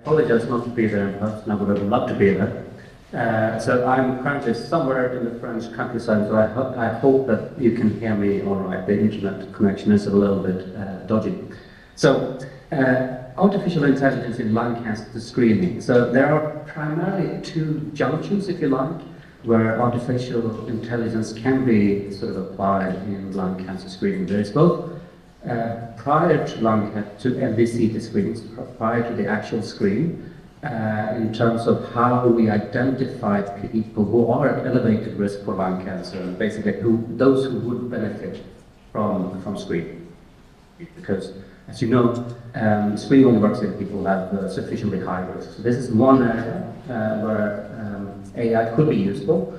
apologize not to be there in person. I would have loved to be there. So I'm currently somewhere in the French countryside, so I hope that you can hear me all right. The internet connection is a little bit dodgy. So, artificial intelligence in lung cancer screening. So there are primarily two junctions, if you like, where artificial intelligence can be sort of applied in lung cancer screening. There is both prior to LVCT screenings, prior to the actual screen, in terms of how we identify people who are at elevated risk for lung cancer, and basically those who would benefit from screening. Because, as you know, screening only works if people have sufficiently high risk. So this is one area where AI could be useful.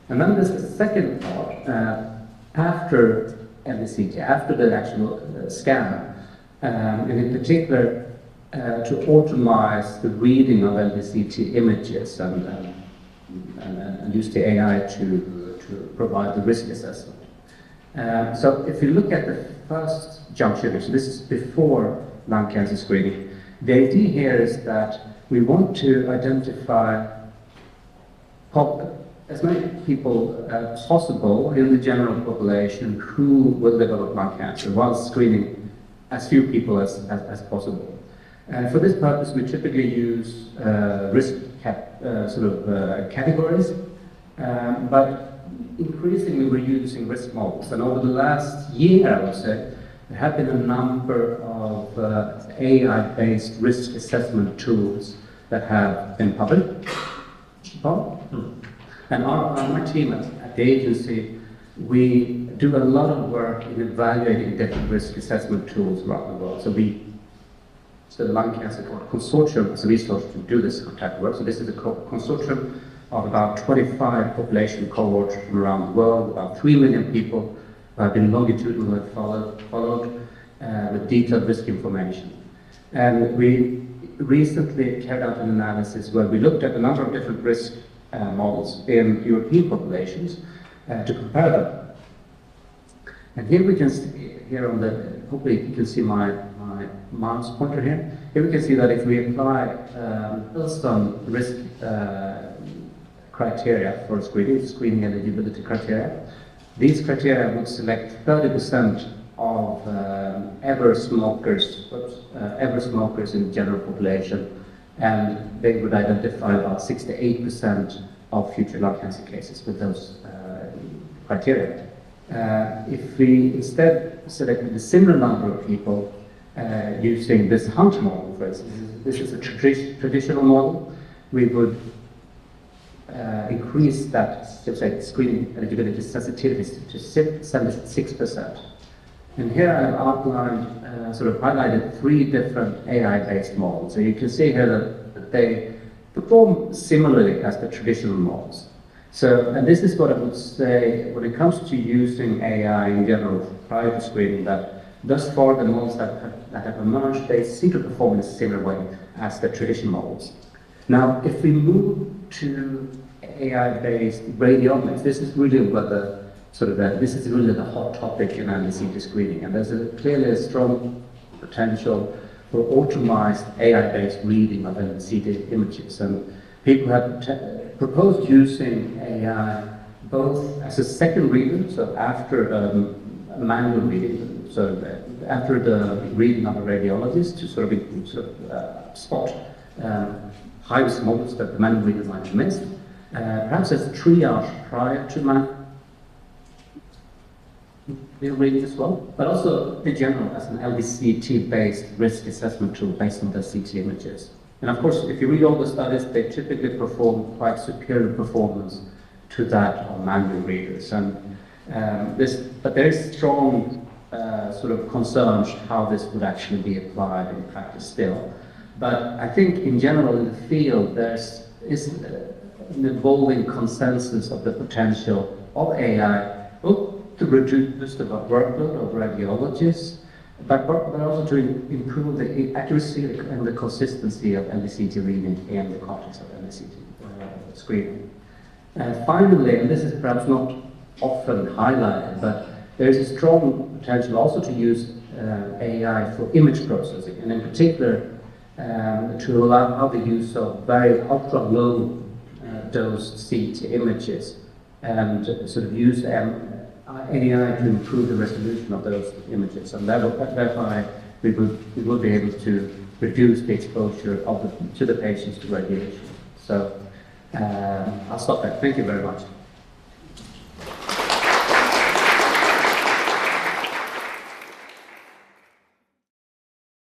And then there's the second part, after LVCT, after the actual scan, and in particular, to automate the reading of LVCT images and use the AI to provide the risk assessment. So if you look at the first junction, so this is before lung cancer screening, the idea here is that we want to identify as many people as possible in the general population who will develop lung cancer while screening as few people as possible. And for this purpose, we typically use risk categories, but increasingly we're using risk models. And over the last year, I would say, there have been a number of AI-based risk assessment tools that have been published. And my team at the agency, we do a lot of work in evaluating different risk assessment tools around the world. So the Lung Cancer Consortium is a resource to do this type of work. So this is a consortium of about 25 population cohorts from around the world, about 3 million people who have been longitudinally followed with detailed risk information. And we recently carried out an analysis where we looked at a number of different risk models in European populations to compare them. And here we can see, hopefully you can see my mouse pointer here. Here we can see that if we apply some risk criteria for screening eligibility criteria, these criteria would select 30% of ever smokers in the general population, and they would identify about 68% of future lung cancer cases with those criteria. If we instead selected a similar number of people using this Hunt model, for instance, this is a traditional model, we would increase that screening eligibility sensitivity to 76%. And here I've outlined, highlighted 3 different AI-based models. So you can see here that they perform similarly as the traditional models. So, and this is what I would say when it comes to using AI in general prior to screening, that thus far the models that have emerged, they seem to perform in a similar way as the traditional models. Now, if we move to AI-based radiomics, this is really where this is really the hot topic in LVCT screening, and there's clearly a strong potential for automated AI-based reading of LVCT images. And people have proposed using AI both as a second reader, so after a manual reading, so after the reading of a radiologist to spot high-risk models that the manual reader might have missed, perhaps as triage prior to manual reading as well, but also in general as an LVCT-based risk assessment tool based on the CT images. And of course, if you read all the studies, they typically perform quite superior performance to that of manual readers. And but there is strong concerns how this would actually be applied in practice still. But I think in general in the field there's an evolving consensus of the potential of AI, both to reduce the workload of radiologists, but also to improve the accuracy and the consistency of LVCT reading in the context of LVCT screening. Finally, and this is perhaps not often highlighted, but there is a strong potential also to use AI for image processing, and in particular to allow the use of very ultra-low dose CT images and sort of use AI to improve the resolution of those images, and thereby we will be able to reduce the exposure to the patients to radiation. So I'll stop there. Thank you very much.